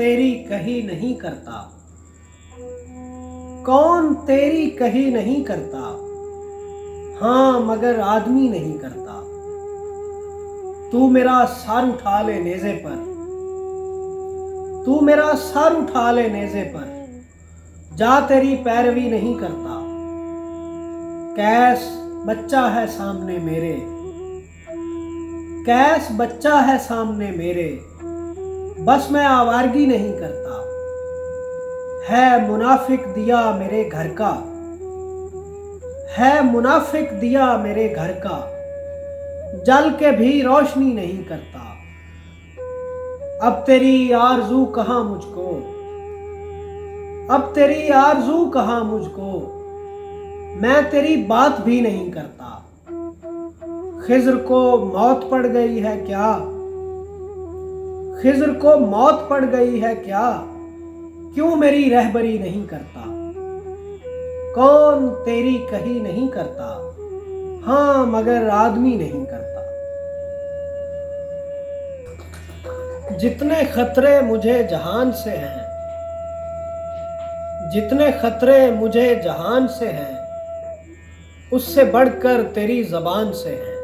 तेरी कही नहीं करता, कौन तेरी कही नहीं करता, हाँ मगर आदमी नहीं करता। तू मेरा सर उठा ले नेज़े पर, तू मेरा सर उठा ले नेज़े पर, जा तेरी पैरवी नहीं करता। कैस बच्चा है सामने मेरे, कैस बच्चा है सामने मेरे, बस मैं आवारगी नहीं करता। है मुनाफिक दिया मेरे घर का, है मुनाफिक दिया मेरे घर का, जल के भी रोशनी नहीं करता। अब तेरी आरज़ू कहाँ मुझको, अब तेरी आरज़ू कहाँ मुझको, मैं तेरी बात भी नहीं करता। खिज़्र को मौत पड़ गई है क्या, खिज़्र को मौत पड़ गई है क्या, क्यों मेरी रहबरी नहीं करता। कौन तेरी कही नहीं करता, हाँ मगर आदमी नहीं करता। जितने खतरे मुझे जहान से हैं, जितने खतरे मुझे जहान से हैं, उससे बढ़कर तेरी ज़बान से हैं।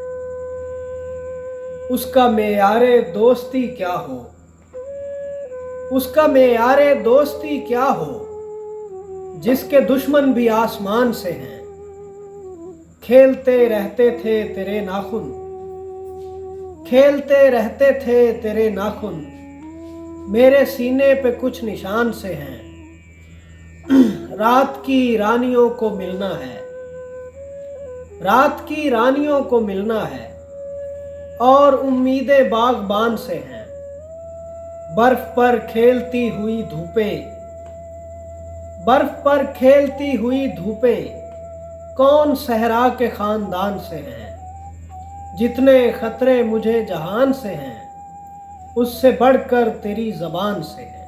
उसका मेयारे दोस्ती क्या हो, उसका मेयारे दोस्ती क्या हो, जिसके दुश्मन भी आसमान से हैं। खेलते रहते थे तेरे नाखून, खेलते रहते थे तेरे नाखून, मेरे सीने पे कुछ निशान से हैं। रात की रानियों को मिलना है, रात की रानियों को मिलना है, और उम्मीदें बागबान से हैं। बर्फ पर खेलती हुई धूपें, बर्फ पर खेलती हुई धूपें, कौन सहरा के खानदान से हैं। जितने खतरे मुझे जहान से हैं, उससे बढ़कर तेरी ज़बान से हैं।